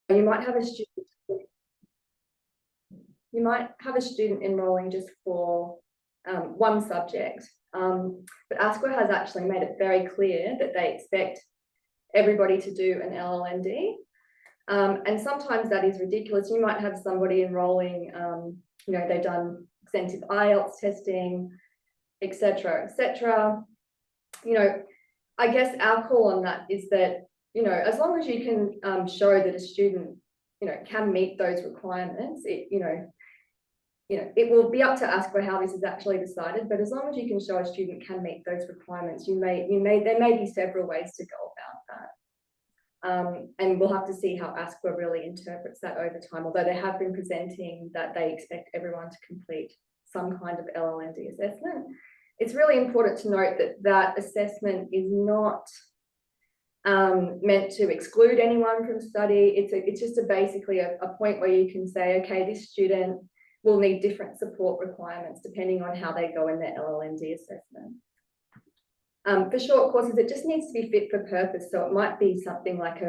you might have a student enrolling just for one subject, but ASQA has actually made it very clear that they expect everybody to do an LLND. And sometimes that is ridiculous. You might have somebody enrolling, they've done extensive IELTS testing, etc., etc. I guess our call on that is that, as long as you can show that a student, can meet those requirements, it will be up to ASQA how this is actually decided, but as long as you can show a student can meet those requirements, there may be several ways to go about that. And we'll have to see how ASQA really interprets that over time, although they have been presenting that they expect everyone to complete some kind of LLND assessment. It's really important to note that that assessment is not meant to exclude anyone from study. It's just basically a point where you can say, okay, this student will need different support requirements depending on how they go in their LLND assessment. For short courses, it just needs to be fit for purpose. So it might be something like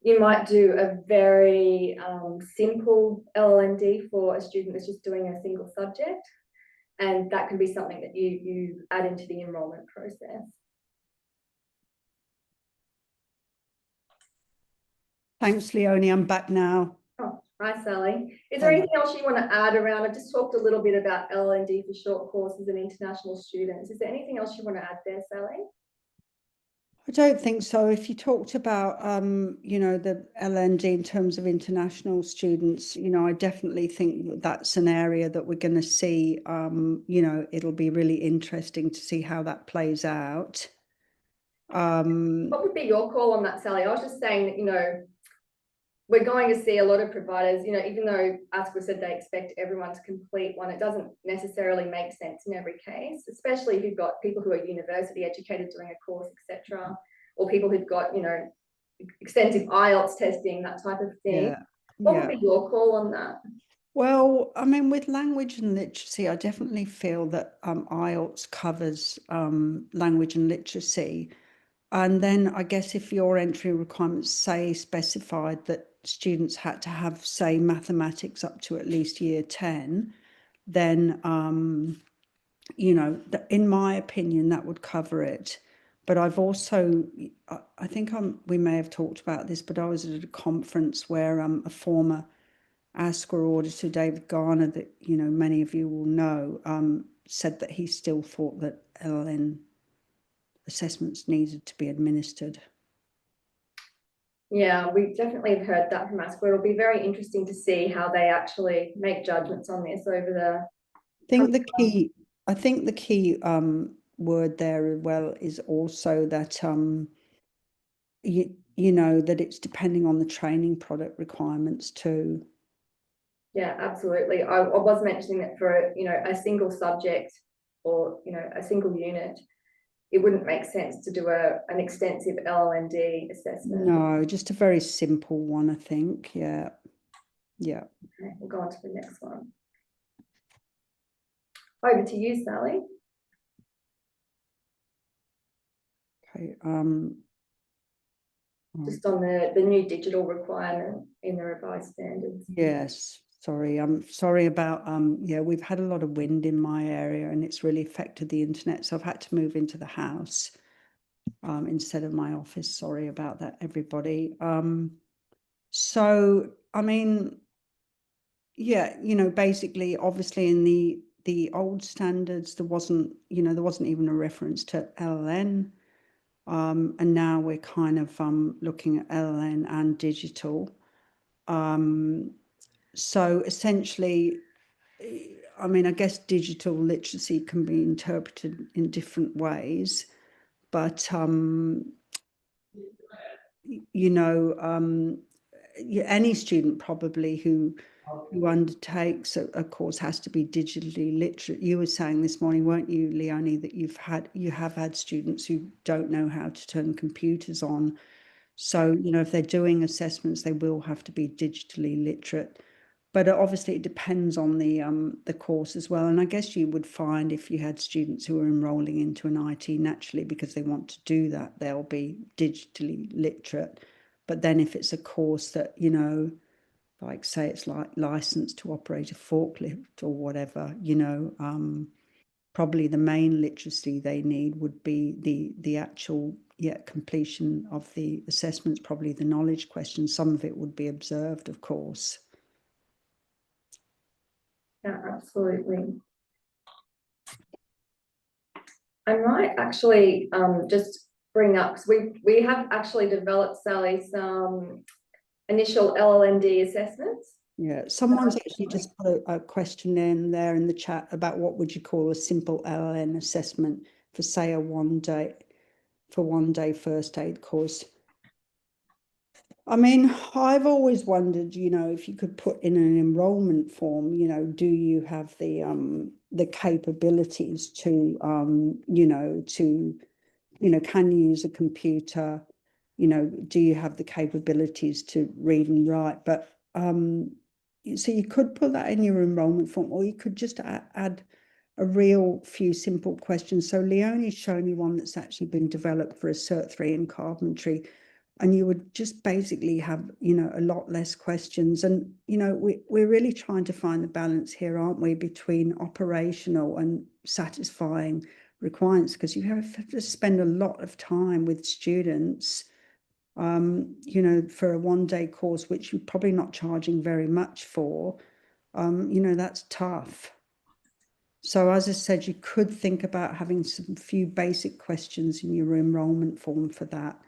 you might do a very simple LLND for a student that's just doing a single subject. And that can be something that you add into the enrolment process. Thanks, Leonie. I'm back now. Oh, hi, Sally. Is there anything else you want to add around? I just talked a little bit about LLND for short courses and international students. Is there anything else you want to add there, Sally? I don't think so. If you talked about, the LND in terms of international students, I definitely think that that's an area that we're going to see. It'll be really interesting to see how that plays out. What would be your call on that, Sally? I was just saying that, we're going to see a lot of providers, even though ASQA said they expect everyone to complete one, it doesn't necessarily make sense in every case, especially if you've got people who are university educated doing a course, etc., or people who've got, extensive IELTS testing, that type of thing. Yeah. What would be your call on that? Well, I mean, with language and literacy, I definitely feel that IELTS covers language and literacy. And then I guess if your entry requirements specified that students had to have, say, mathematics up to at least year 10, then, in my opinion, that would cover it. But I've also, I think we may have talked about this, but I was at a conference where a former ASQA auditor, David Garner, that, many of you will know, said that he still thought that LLN assessments needed to be administered. Yeah, we definitely have heard that from ASQA. It'll be very interesting to see how they actually make judgments on this over the. I think the key word there as well is also that that it's depending on the training product requirements too. Yeah, absolutely. I was mentioning that for a single subject or a single unit, it wouldn't make sense to do an extensive LLND assessment. No, just a very simple one, I think. Yeah. Okay, we'll go on to the next one. Over to you, Sally. Okay. Just on the new digital requirement in the revised standards. Yes. Sorry. I'm sorry about we've had a lot of wind in my area and it's really affected the internet. So I've had to move into the house instead of my office. Sorry about that, everybody. So I mean, basically, obviously in the old standards, there wasn't even a reference to LLN. And now we're kind of looking at LLN and digital. So essentially, I mean, I guess digital literacy can be interpreted in different ways, but any student probably who undertakes a course has to be digitally literate. You were saying this morning, weren't you, Leonie, that you have had students who don't know how to turn computers on. So, if they're doing assessments, they will have to be digitally literate. But obviously it depends on the course as well. And I guess you would find if you had students who are enrolling into an IT, naturally, because they want to do that, they'll be digitally literate. But then if it's a course that, you know, like say it's like licensed to operate a forklift or whatever, you know, probably the main literacy they need would be the actual completion of the assessments, probably the knowledge questions. Some of it would be observed, of course. Yeah, absolutely. I might actually just bring up, because we have actually developed, Sally, some initial LLND assessments. Yeah, someone's actually just put a question in there in the chat about what would you call a simple LLN assessment for, say, a one day first aid course. I mean, I've always wondered, you know, if you could put in an enrolment form, you know, do you have the capabilities to can you use a computer? You know, do you have the capabilities to read and write? But so you could put that in your enrolment form, or you could just add a real few simple questions. So Leone's shown you one that's actually been developed for a Cert 3 in carpentry, and you would just basically have, you know, a lot less questions. And, you know, we're really trying to find the balance here, aren't we, between operational and satisfying requirements, because you have to spend a lot of time with students, you know, for a one-day course, which you're probably not charging very much for. You know, that's tough. So as I said, you could think about having some few basic questions in your enrolment form for that.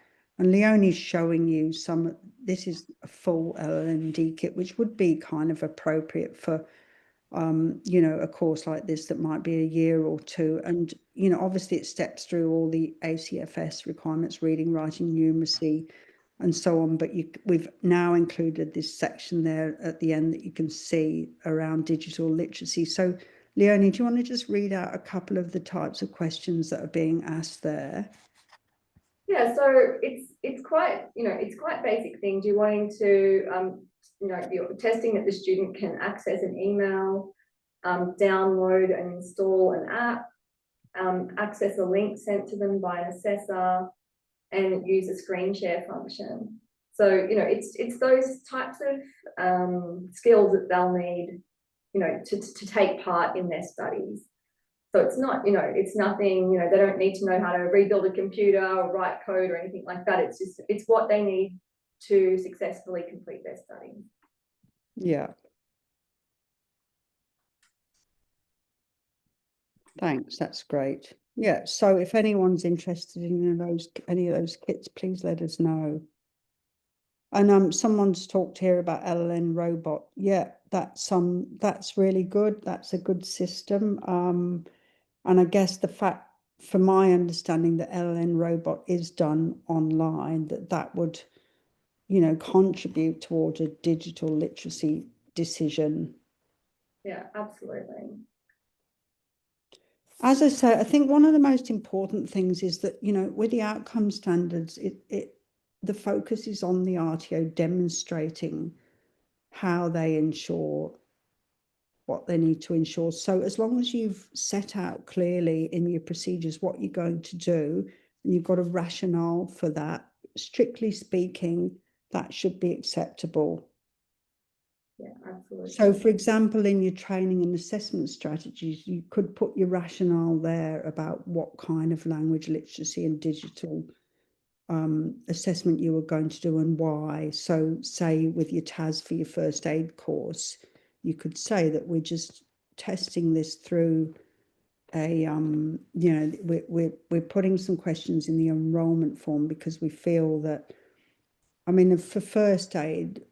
And Leone's showing you some, this is a full LLND kit, which would be kind of appropriate for, you know, a course like this that might be a year or two. And, you know, obviously it steps through all the ACFS requirements, reading, writing, numeracy, and so on. But we've now included this section there at the end that you can see around digital literacy. So Leonie, do you want to just read out a couple of the types of questions that are being asked there? Yeah, so it's quite, you know, it's quite basic things. You're wanting to, you know, you're testing that the student can access an email, download and install an app, access a link sent to them by an assessor, and use a screen share function. So, you know, it's those types of skills that they'll need, you know, to take part in their studies. So it's not, you know, it's nothing, you know, they don't need to know how to rebuild a computer or write code or anything like that. It's just, it's what they need to successfully complete their studies. Yeah. Thanks, that's great. Yeah, so if anyone's interested in any of those kits, please let us know. And someone's talked here about LLN robot. Yeah, that's really good. That's a good system. And I guess the fact, from my understanding, that LLN robot is done online, that would, you know, contribute toward a digital literacy decision. Yeah, absolutely. As I say, I think one of the most important things is that, you know, with the outcome standards, the focus is on the RTO demonstrating how they ensure what they need to ensure. So as long as you've set out clearly in your procedures what you're going to do, and you've got a rationale for that, strictly speaking, that should be acceptable. Yeah, absolutely. So, for example, in your training and assessment strategies, you could put your rationale there about what kind of language literacy and digital assessment you were going to do and why. So, say with your TAS for your first aid course, you could say that we're just testing this through a, you know, we're putting some questions in the enrolment form because we feel that, I mean, for first aid,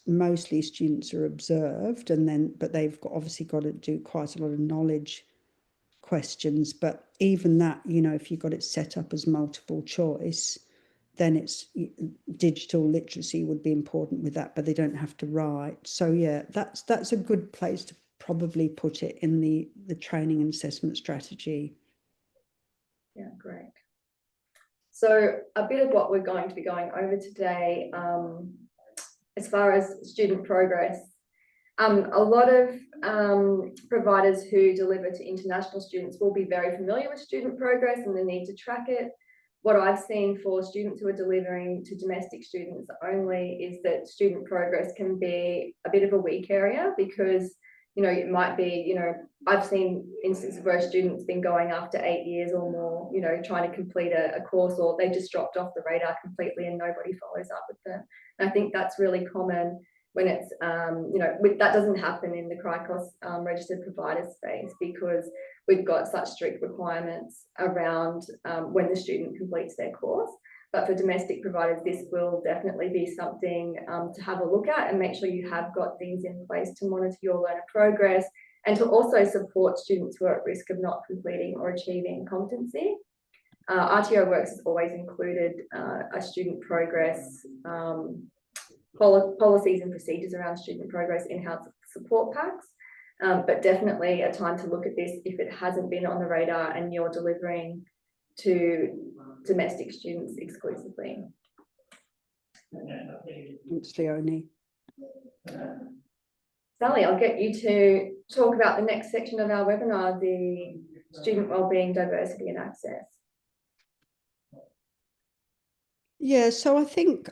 mostly students are observed, but they've obviously got to do quite a lot of knowledge questions. But even that, you know, if you've got it set up as multiple choice, then it's digital literacy would be important with that, but they don't have to write. So yeah, that's a good place to probably put it in the training and assessment strategy. Yeah, great. So a bit of what we're going to be going over today, as far as student progress, a lot of providers who deliver to international students will be very familiar with student progress and the need to track it. what I've seen for students who are delivering to domestic students only is that student progress can be a bit of a weak area, because, you know, it might be, you know, I've seen instances where a student's been going after 8 years or more, you know, trying to complete a course, or they just dropped off the radar completely and nobody follows up with them. And I think that's really common when it's, you know, that doesn't happen in the CRICOS registered provider space, because we've got such strict requirements around when the student completes their course. But for domestic providers, this will definitely be something to have a look at, and make sure you have got things in place to monitor your learner progress, and to also support students who are at risk of not completing or achieving competency. RTO Works has always included a student progress policies and procedures around student progress in-house support packs. But definitely a time to look at this if it hasn't been on the radar and you're delivering to domestic students exclusively. Thanks, Leonie. Sally, I'll get you to talk about the next section of our webinar, the student wellbeing, diversity and access. Yeah, so I think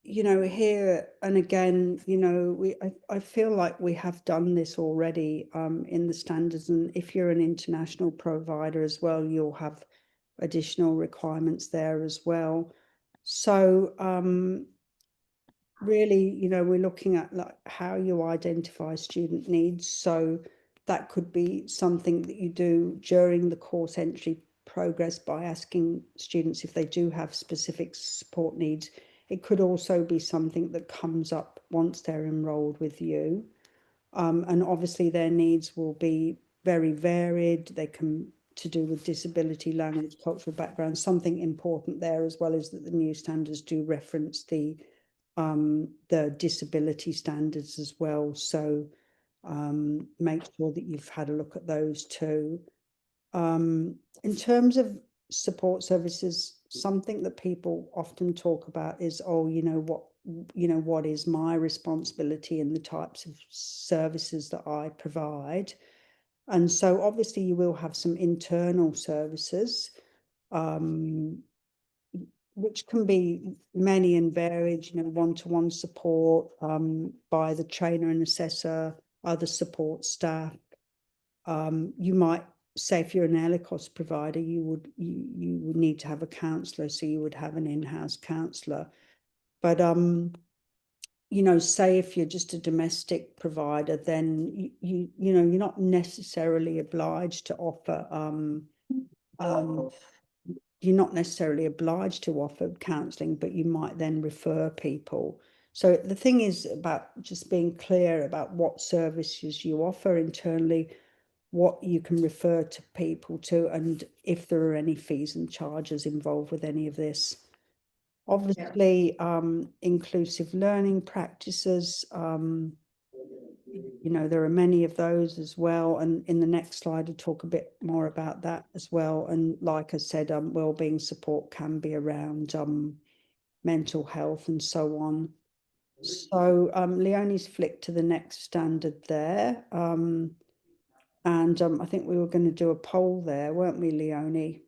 you know, here and again, you know, I feel like we have done this already in the standards, and if you're an international provider as well, you'll have additional requirements there as well. So really, you know, we're looking at like how you identify student needs. So that could be something that you do during the course entry progress by asking students if they do have specific support needs. It could also be something that comes up once they're enrolled with you. And obviously their needs will be very varied. They can to do with disability, language, cultural background. Something important there as well is that the new standards do reference the disability standards as well. So make sure that you've had a look at those too. In terms of support services, something that people often talk about is, oh, you know, what is my responsibility in the types of services that I provide? And so obviously you will have some internal services, which can be many and varied, you know, one-to-one support by the trainer and assessor, other support staff. You might say if you're an ELICOS provider, you would need to have a counsellor, so you would have an in-house counsellor. But you know, say if you're just a domestic provider, then you know, you're not necessarily obliged to offer you're not necessarily obliged to offer counselling, but you might then refer people. So the thing is about just being clear about what services you offer internally, what you can refer to people to, and if there are any fees and charges involved with any of this. Obviously, inclusive learning practices, you know, there are many of those as well. And in the next slide, I'll talk a bit more about that as well. And like I said, wellbeing support can be around mental health and so on. So Leonie's flicked to the next standard there. And I think we were going to do a poll there, weren't we, Leonie?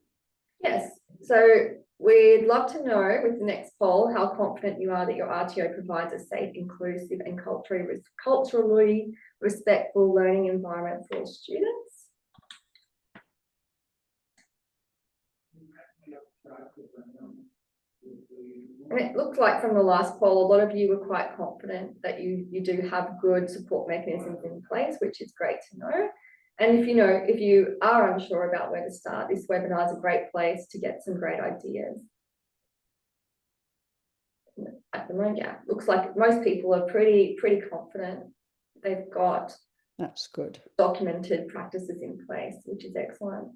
Yes. So we'd love to know with the next poll how confident you are that your RTO provides a safe, inclusive and culturally respectful learning environment for students. And it looked like from the last poll, a lot of you were quite confident that you do have good support mechanisms in place, which is great to know. And if you are unsure about where to start, this webinar is a great place to get some great ideas. At the moment, yeah, looks like most people are pretty confident. They've got that's good documented practices in place, which is excellent.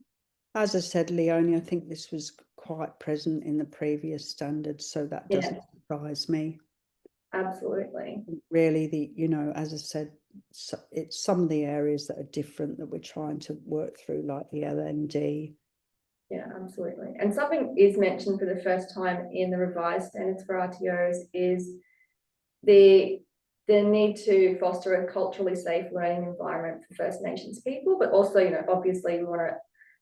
As I said, Leonie, I think this was quite present in the previous standards, so that doesn't surprise me. Absolutely. Really, you know, as I said, it's some of the areas that are different that we're trying to work through, like the LND. Yeah, absolutely. And something is mentioned for the first time in the revised standards for RTOs is the need to foster a culturally safe learning environment for First Nations people, but also, you know, obviously we want to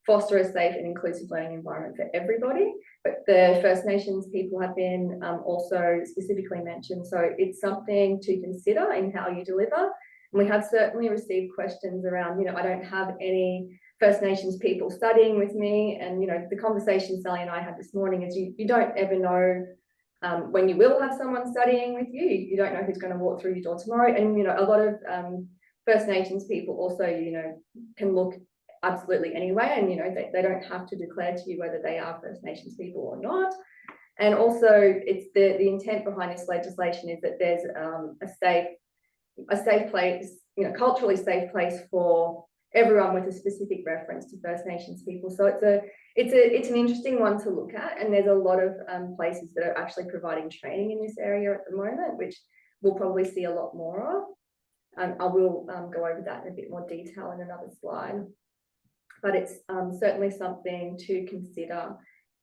foster a safe and inclusive learning environment for everybody. But the First Nations people have been also specifically mentioned. So it's something to consider in how you deliver. And we have certainly received questions around, you know, I don't have any First Nations people studying with me. And, you know, the conversation Sally and I had this morning is you don't ever know when you will have someone studying with you. You don't know who's going to walk through your door tomorrow. And, you know, a lot of First Nations people also, you know, can look absolutely anyway, and you know they don't have to declare to you whether they are First Nations people or not. And also it's the intent behind this legislation is that there's a safe place, you know, culturally safe place for everyone with a specific reference to First Nations people. So it's an interesting one to look at, and there's a lot of places that are actually providing training in this area at the moment, which we'll probably see a lot more of. I will go over that in a bit more detail in another slide. But it's certainly something to consider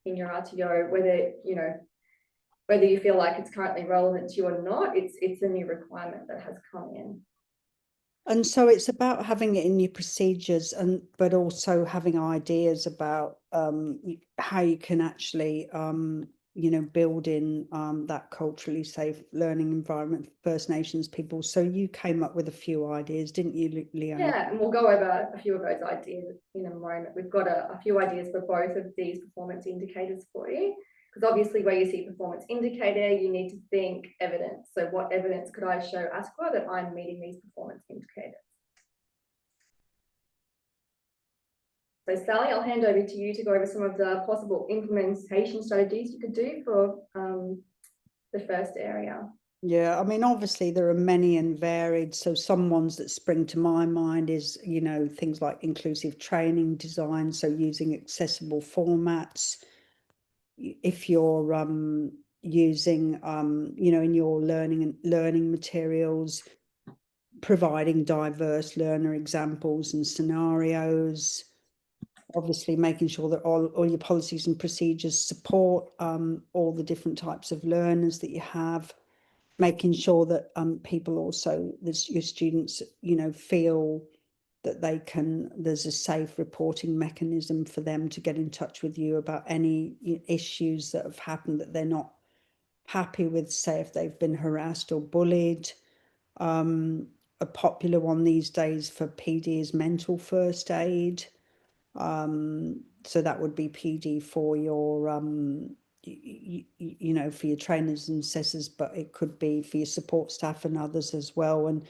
in your RTO, whether you feel like it's currently relevant to you or not. It's a new requirement that has come in. And so it's about having it in your procedures, but also having ideas about how you can actually you know, build in that culturally safe learning environment for First Nations people. So you came up with a few ideas, didn't you, Leonne? Yeah, and we'll go over a few of those ideas in a moment. We've got a few ideas for both of these performance indicators for you, because obviously where you see performance indicator, you need to think evidence. So what evidence could I show ASQA that I'm meeting these performance indicators? So Sally, I'll hand over to you to go over some of the possible implementation strategies you could do for the first area. Yeah, I mean, obviously there are many and varied. So some ones that spring to my mind is, you know, things like inclusive training design. So using accessible formats. If you're using, you know, in your learning materials, providing diverse learner examples and scenarios. Obviously making sure that all your policies and procedures support all the different types of learners that you have, making sure that people also, your students, you know, feel that there's a safe reporting mechanism for them to get in touch with you about any issues that have happened that they're not happy with, say if they've been harassed or bullied. A popular one these days for PD is mental first aid. So that would be PD for your you know, for your trainers and assessors, but it could be for your support staff and others as well. And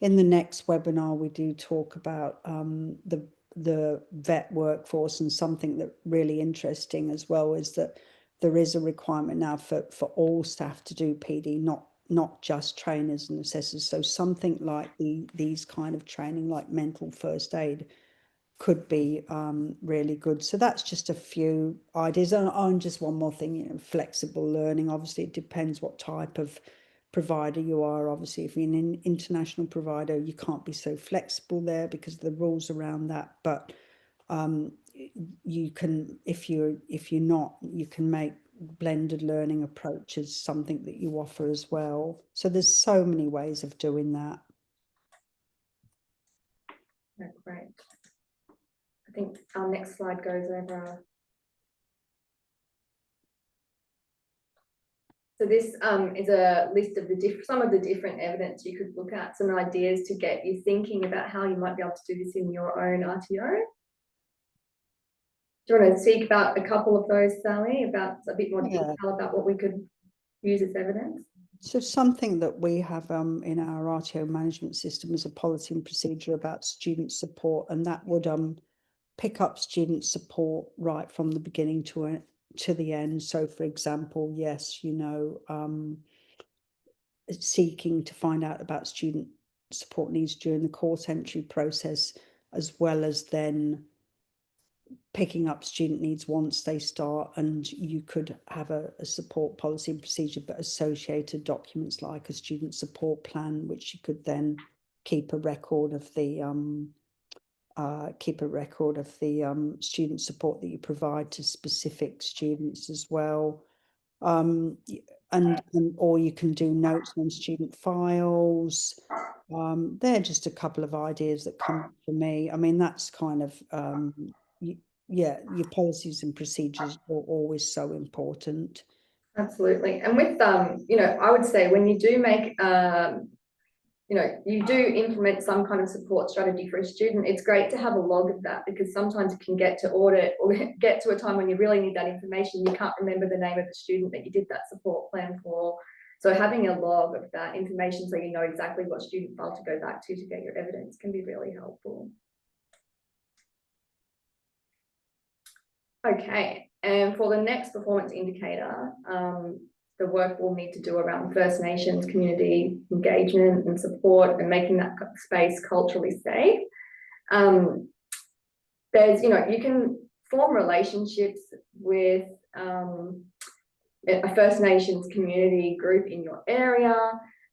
in the next webinar we do talk about the vet workforce, and something that really interesting as well is that there is a requirement now for all staff to do PD, not just trainers and assessors. So something like these kind of training, like mental first aid, could be really good. So that's just a few ideas. And just one more thing, you know, flexible learning. Obviously, it depends what type of provider you are. Obviously, if you're an international provider, you can't be so flexible there because of the rules around that. But you can, if you're not, you can make blended learning approaches something that you offer as well. So there's so many ways of doing that. That's great. I think our next slide goes over. So this is a list of some of the different evidence you could look at, some ideas to get you thinking about how you might be able to do this in your own RTO. Do you want to speak about a couple of those, Sally, about a bit more detail about what we could use as evidence? So something that we have in our RTO management system is a policy and procedure about student support, and that would pick up student support right from the beginning to the end. So for example, yes, you know, seeking to find out about student support needs during the course entry process, as well as then picking up student needs once they start. And you could have a support policy and procedure, but associated documents like a student support plan, which you could then keep a record of the student support that you provide to specific students as well. Or you can do notes on student files. They're just a couple of ideas that come for me. I mean, that's kind of yeah, your policies and procedures are always so important. Absolutely. And with, you know, I would say when you do make, you know, you do implement some kind of support strategy for a student, it's great to have a log of that, because sometimes it can get to audit or get to a time when you really need that information. You can't remember the name of the student that you did that support plan for. So having a log of that information so you know exactly what student file to go back to get your evidence can be really helpful. Okay, and for the next performance indicator, the work we'll need to do around First Nations community engagement and support and making that space culturally safe. There's, you know, you can form relationships with a First Nations community group in your area.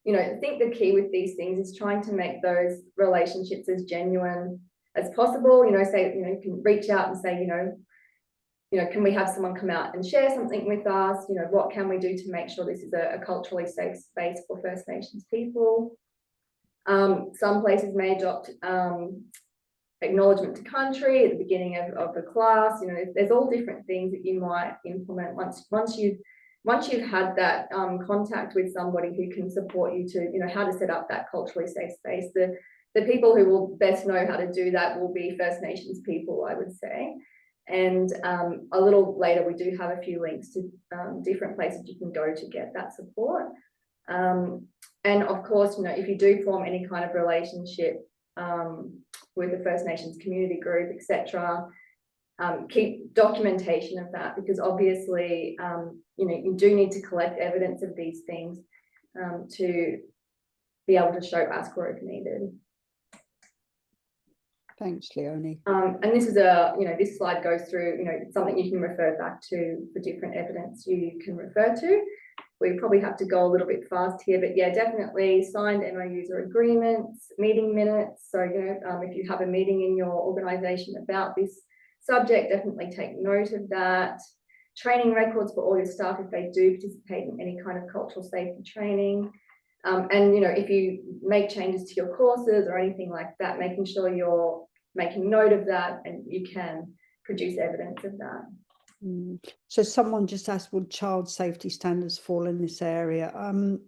You know, I think the key with these things is trying to make those relationships as genuine as possible. You know, say, you know, you can reach out and say, you know, can we have someone come out and share something with us? You know, what can we do to make sure this is a culturally safe space for First Nations people? Some places may adopt acknowledgement to country at the beginning of the class. You know, there's all different things that you might implement once you've had that contact with somebody who can support you to, you know, how to set up that culturally safe space. The people who will best know how to do that will be First Nations people, I would say. And a little later, we do have a few links to different places you can go to get that support. And of course, you know, if you do form any kind of relationship with the First Nations community group, etc., keep documentation of that, because obviously, you know, you do need to collect evidence of these things to be able to show ASQA if needed. Thanks, Leonie. And this is this slide goes through, you know, something you can refer back to for different evidence you can refer to. We probably have to go a little bit fast here, but yeah, definitely signed MOUs or agreements, meeting minutes. So, you know, if you have a meeting in your organisation about this subject, definitely take note of that. Training records for all your staff if they do participate in any kind of cultural safety training. And, you know, if you make changes to your courses or anything like that, making sure you're making note of that and you can produce evidence of that. So someone just asked, would child safety standards fall in this area? I'm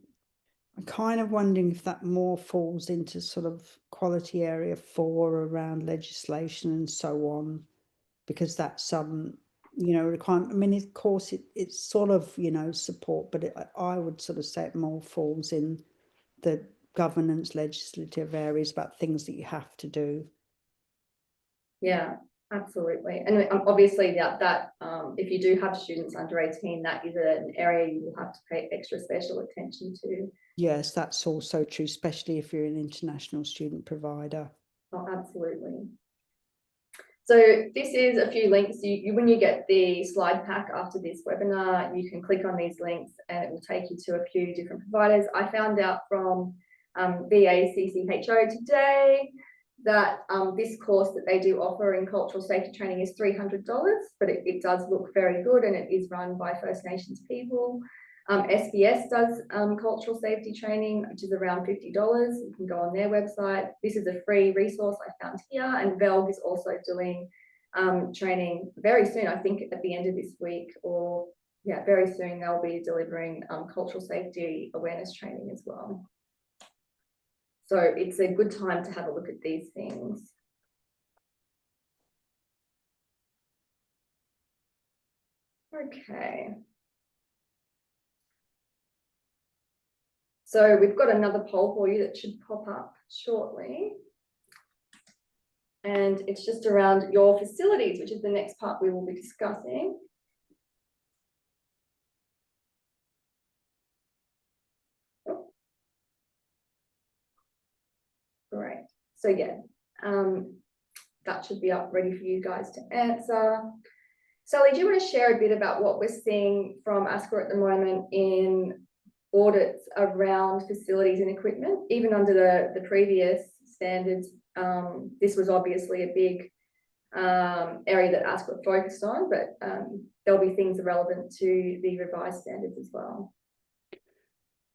kind of wondering if that more falls into sort of quality area 4 around legislation and so on, because that's you know, requirement. I mean, of course, it's sort of, you know, support, but I would sort of say it more falls in the governance legislative areas about things that you have to do. Yeah, absolutely. And obviously that if you do have students under 18, that is an area you will have to pay extra special attention to. Yes, that's also true, especially if you're an international student provider. Oh, absolutely. So this is a few links. When you get the slide pack after this webinar, you can click on these links and it will take you to a few different providers. I found out from BACCHO today that this course that they do offer in cultural safety training is $300, but it does look very good and it is run by First Nations people. SBS does cultural safety training, which is around $50. You can go on their website. This is a free resource I found here, and VELG is also doing training very soon, I think at the end of this week, or yeah, very soon they'll be delivering cultural safety awareness training as well. So it's a good time to have a look at these things. Okay. So we've got another poll for you that should pop up shortly. And it's just around your facilities, which is the next part we will be discussing. Oh. Great. So yeah, that should be up ready for you guys to answer. Sally, do you want to share a bit about what we're seeing from ASQA at the moment in audits around facilities and equipment? Even under the previous standards, this was obviously a big area that ASQA focused on, but there'll be things relevant to the revised standards as well.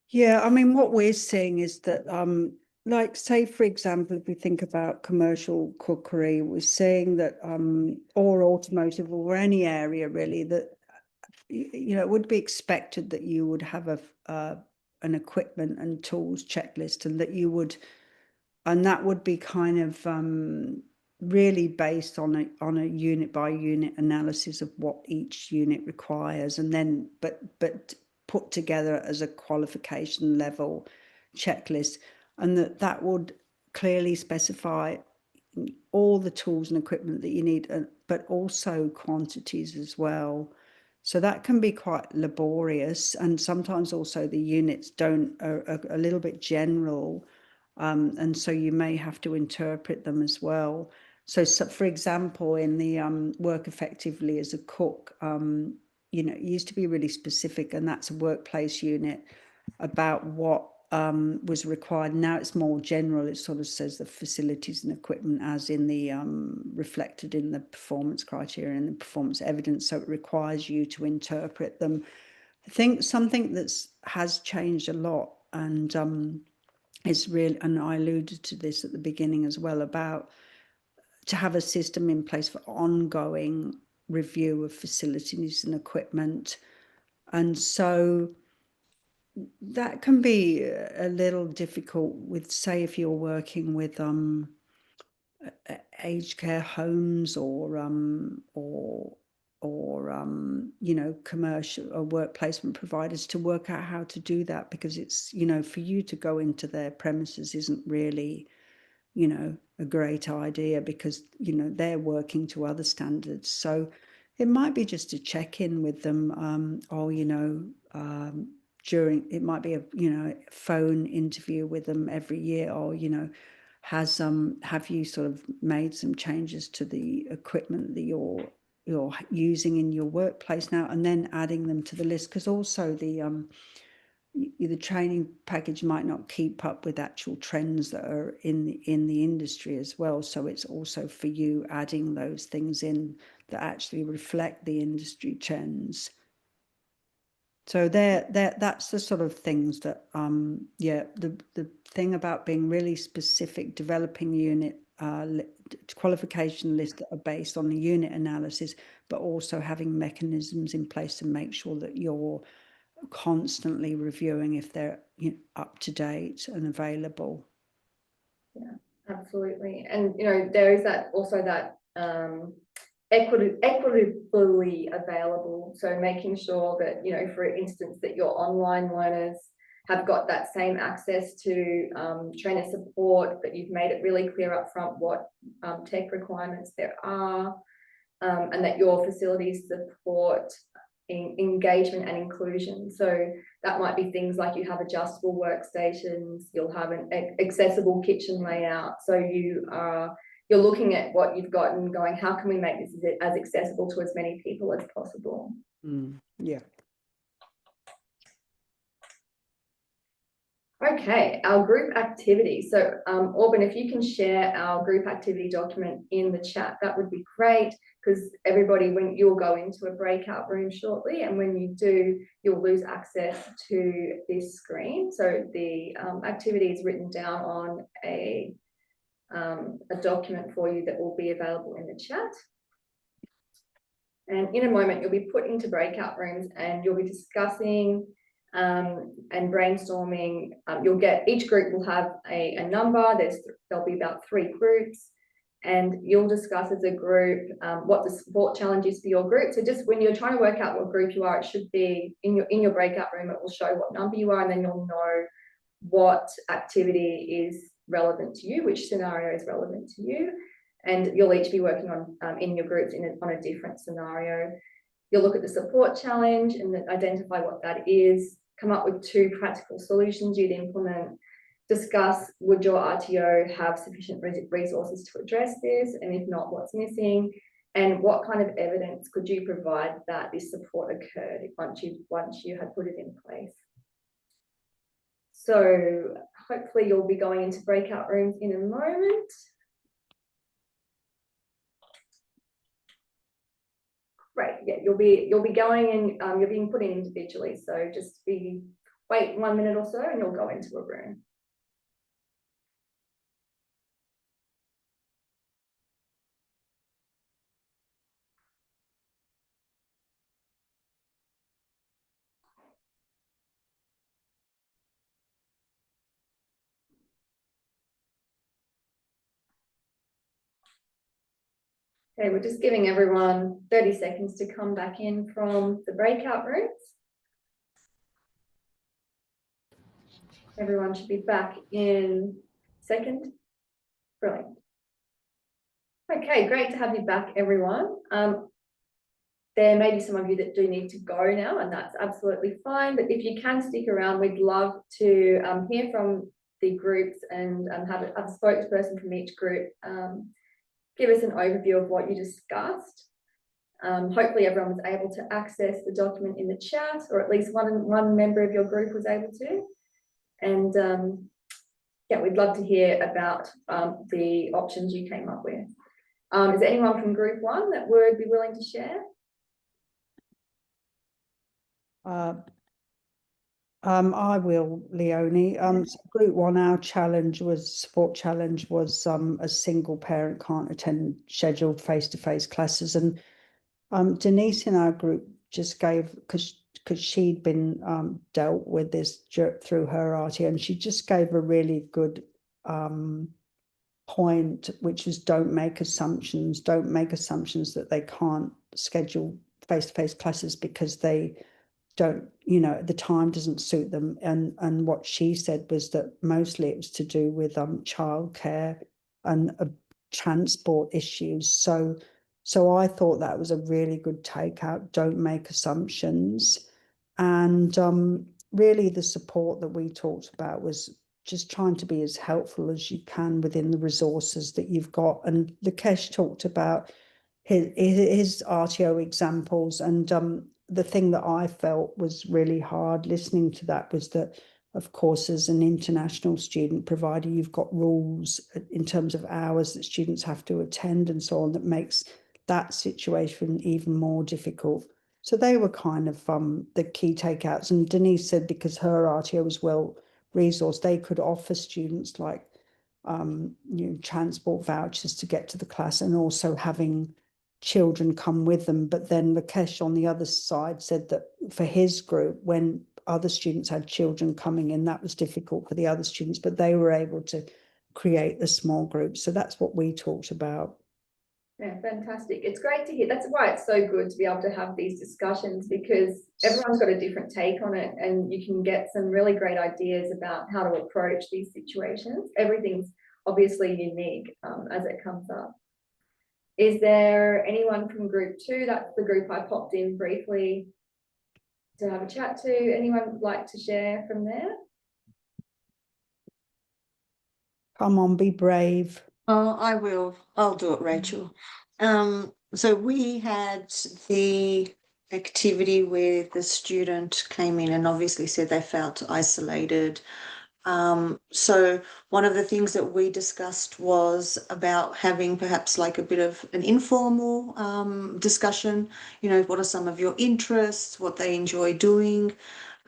Yeah, I mean, what we're seeing is that like, say, for example, if we think about commercial cookery, we're saying that, or automotive or any area really, that, you know, it would be expected that you would have an equipment and tools checklist, and that you would, and that would be kind of really based on a unit by unit analysis of what each unit requires, and then but put together as a qualification level checklist, and that would clearly specify all the tools and equipment that you need, but also quantities as well. So that can be quite laborious, and sometimes also the units are a little bit general, and so you may have to interpret them as well. So for example, in the work effectively as a cook, you know, it used to be really specific, and that's a workplace unit about what was required. Now it's more general. It sort of says the facilities and equipment as in the reflected in the performance criteria and the performance evidence. So it requires you to interpret them. I think something that's has changed a lot, and is really, and I alluded to this at the beginning as well, about to have a system in place for ongoing review of facilities and equipment. And so that can be a little difficult with, say, if you're working with aged care homes or you know, commercial or work placement providers, to work out how to do that, because it's, you know, for you to go into their premises isn't really, you know, a great idea, because, you know, they're working to other standards. So it might be just to check in with them, or, you know, during, it might be a, you know, phone interview with them every year, or, you know, have you sort of made some changes to the equipment that you're using in your workplace now, and then adding them to the list, because also the training package might not keep up with actual trends that are in the industry as well. So it's also for you adding those things in that actually reflect the industry trends. So that's the sort of things that yeah, the thing about being really specific, developing unit qualification lists that are based on the unit analysis, but also having mechanisms in place to make sure that you're constantly reviewing if they're, you know, up to date and available. Yeah, absolutely. And, you know, there is that also that equitably available. So making sure that, you know, for instance, that your online learners have got that same access to trainer support, that you've made it really clear up front what tech requirements there are, and that your facilities support engagement and inclusion. So that might be things like you have adjustable workstations, you'll have an accessible kitchen layout. So you're looking at what you've got and going, how can we make this as accessible to as many people as possible? Yeah. Okay, our group activity. So Auburn, if you can share our group activity document in the chat, that would be great, because everybody, when you'll go into a breakout room shortly, and when you do, you'll lose access to this screen. So the activity is written down on a document for you that will be available in the chat. And in a moment, you'll be put into breakout rooms and you'll be discussing and brainstorming. You'll get, each group will have a number. There'll be about 3 groups, and you'll discuss as a group what the support challenge is for your group. So just when you're trying to work out what group you are, it should be in your breakout room. It will show what number you are, and then you'll know what activity is relevant to you, which scenario is relevant to you. And you'll each be working on in your groups on a different scenario. You'll look at the support challenge and then identify what that is, come up with 2 practical solutions you'd implement, discuss, would your RTO have sufficient resources to address this, and if not, what's missing, and what kind of evidence could you provide that this support occurred once you had put it in place. So hopefully you'll be going into breakout rooms in a moment. Right, yeah, you'll be going in, you're being put in individually, so just wait 1 minute or so and you'll go into a room. Okay, we're just giving everyone 30 seconds to come back in from the breakout rooms. Everyone should be back in second. Brilliant. Okay, great to have you back, everyone. There may be some of you that do need to go now, and that's absolutely fine. But if you can stick around, we'd love to hear from the groups and have a spokesperson from each group give us an overview of what you discussed. Hopefully everyone was able to access the document in the chat, or at least one member of your group was able to. And yeah, we'd love to hear about the options you came up with. Is there anyone from group one that would be willing to share? I will, Leonie. So group one, our support challenge was a single parent can't attend scheduled face-to-face classes, and Denise in our group just gave, because she'd been dealt with this through her RTO, and she just gave a really good point, which is don't make assumptions that they can't schedule face-to-face classes because they don't, the time doesn't suit them. And what she said was that mostly it was to do with childcare and transport issues. So I thought that was a really good takeout. Don't make assumptions. And really the support that we talked about was just trying to be as helpful as you can within the resources that you've got. And Lukesh talked about his RTO examples, and the thing that I felt was really hard listening to that was that, of course, as an international student provider, you've got rules in terms of hours that students have to attend and so on, that makes that situation even more difficult. So they were kind of the key takeouts. And Denise said because her RTO was well resourced, they could offer students like transport vouchers to get to the class, and also having children come with them. But then Lukesh on the other side said that for his group, when other students had children coming in, that was difficult for the other students, but they were able to create the small groups. So that's what we talked about. Yeah, fantastic. It's great to hear. That's why it's so good to be able to have these discussions, because everyone's got a different take on it, and you can get some really great ideas about how to approach these situations. Everything's obviously unique as it comes up. Is there anyone from group two? That's the group I popped in briefly to have a chat to. Anyone would like to share from there? Come on, be brave. Oh, I will. I'll do it, Rachel. So we had the activity where the student came in and obviously said they felt isolated. So one of the things that we discussed was about having perhaps like a bit of an informal discussion, what are some of your interests, what they enjoy doing,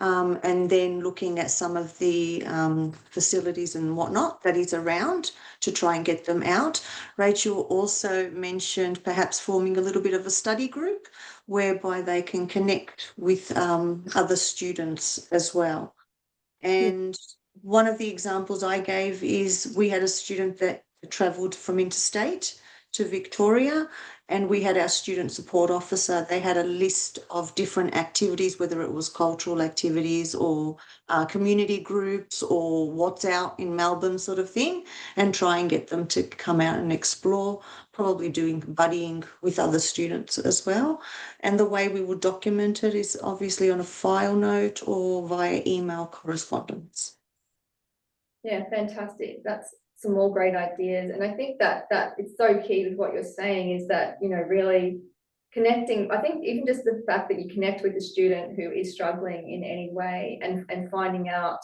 and then looking at some of the facilities and whatnot that is around to try and get them out. Rachel also mentioned perhaps forming a little bit of a study group whereby they can connect with other students as well. And one of the examples I gave is we had a student that travelled from interstate to Victoria, and we had our student support officer. They had a list of different activities, whether it was cultural activities or community groups or what's out in Melbourne sort of thing, and try and get them to come out and explore, probably doing buddying with other students as well. And the way we would document it is obviously on a file note or via email correspondence. Yeah, fantastic. That's some more great ideas. And I think that it's so key with what you're saying is that, really connecting. I think even just the fact that you connect with a student who is struggling in any way and finding out,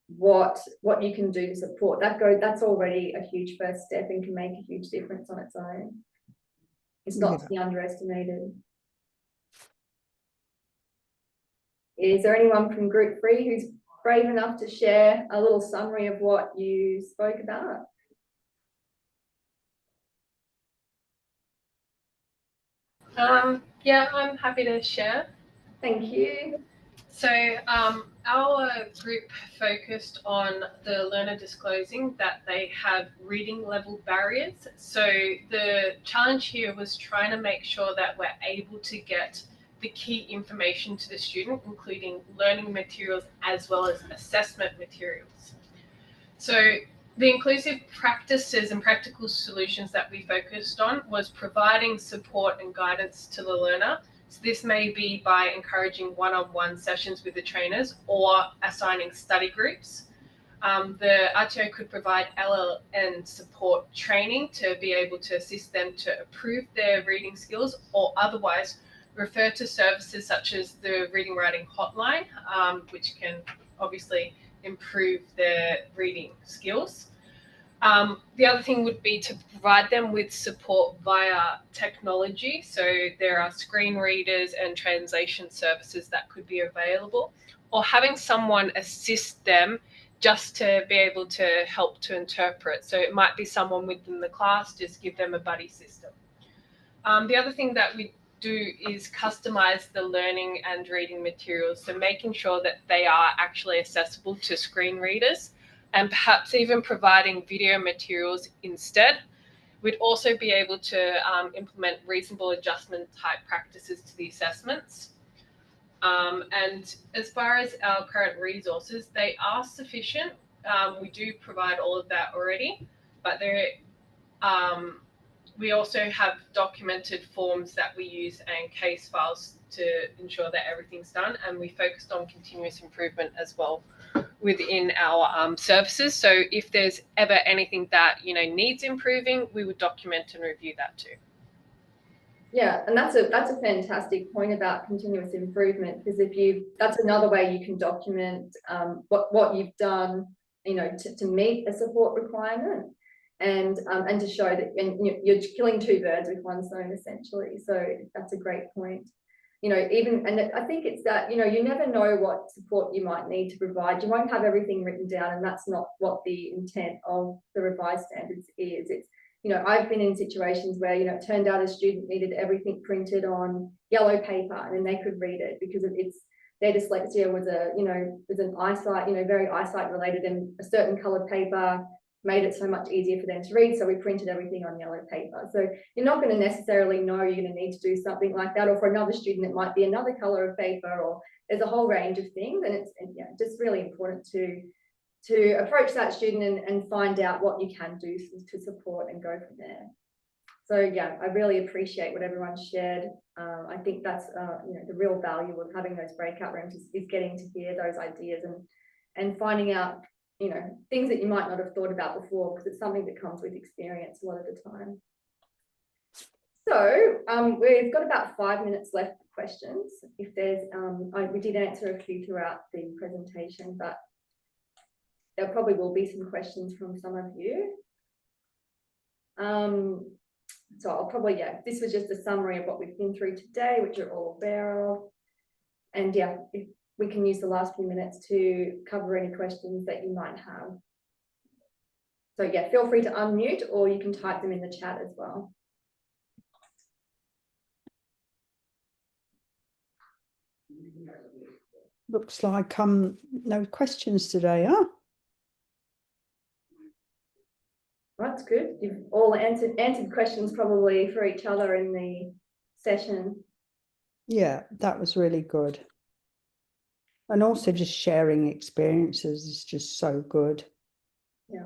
what you can do to support that's already a huge first step and can make a huge difference on its own. It's not to be underestimated. Is there anyone from group 3 who's brave enough to share a little summary of what you spoke about? Yeah, I'm happy to share. Thank you. So Our group focused on the learner disclosing that they have reading level barriers. So the challenge here was trying to make sure that we're able to get the key information to the student, including learning materials as well as assessment materials. So the inclusive practices and practical solutions that we focused on was providing support and guidance to the learner. So this may be by encouraging one-on-one sessions with the trainers or assigning study groups. The RTO could provide LLN support training to be able to assist them to improve their reading skills, or otherwise refer to services such as the reading writing hotline, which can obviously improve their reading skills. The other thing would be to provide them with support via technology. So there are screen readers and translation services that could be available, or having someone assist them just to be able to help to interpret. So it might be someone within the class, just give them a buddy system. The other thing that we do is customize the learning and reading materials. So making sure that they are actually accessible to screen readers, and perhaps even providing video materials instead. We'd also be able to implement reasonable adjustment type practices to the assessments. And as far as our current resources, they are sufficient. We do provide all of that already, but we also have documented forms that we use and case files to ensure that everything's done. And we focused on continuous improvement as well within our services. So if there's ever anything that needs improving, we would document and review that too. Yeah, and that's a fantastic point about continuous improvement, because that's another way you can document what you've done, to meet a support requirement, and to show that you're killing two birds with one stone essentially. So that's a great point. And I think it's that you never know what support you might need to provide. You won't have everything written down, and that's not what the intent of the revised standards is. It's I've been in situations where, it turned out a student needed everything printed on yellow paper, and then they could read it because their dyslexia was an eyesight, very eyesight related, and a certain colored paper made it so much easier for them to read. So we printed everything on yellow paper. So you're not going to necessarily know you're going to need to do something like that, or for another student, it might be another color of paper, or there's a whole range of things. And it's just really important to approach that student and find out what you can do to support and go from there. So yeah, I really appreciate what everyone shared. I think that's the real value of having those breakout rooms is getting to hear those ideas and finding out things that you might not have thought about before, because it's something that comes with experience a lot of the time. So we've got about 5 minutes left for questions. If there's we did answer a few throughout the presentation, but there probably will be some questions from some of you. So I'll probably, this was just a summary of what we've been through today, which you're all aware of. And if we can use the last few minutes to cover any questions that you might have. So feel free to unmute, or you can type them in the chat as well. Looks like no questions today, huh? That's good. You've all answered questions probably for each other in the session. Yeah, that was really good. And also just sharing experiences is just so good. Yeah.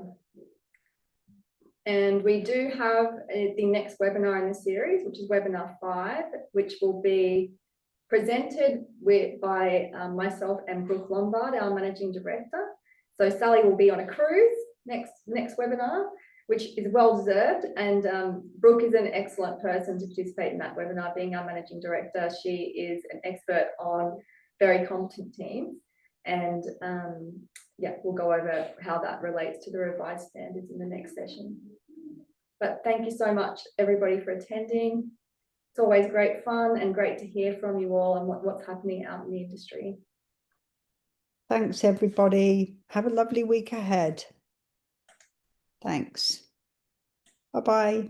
And we do have the next webinar in the series, which is webinar 5, which will be presented by myself and Brooke Lombard, our managing director. So Sally will be on a cruise next webinar, which is well deserved. And Brooke is an excellent person to participate in that webinar, being our managing director. She is an expert on very competent teams. And we'll go over how that relates to the revised standards in the next session. But thank you so much, everybody, for attending. It's always great fun and great to hear from you all and what's happening out in the industry. Thanks, everybody. Have a lovely week ahead. Thanks. Bye-bye.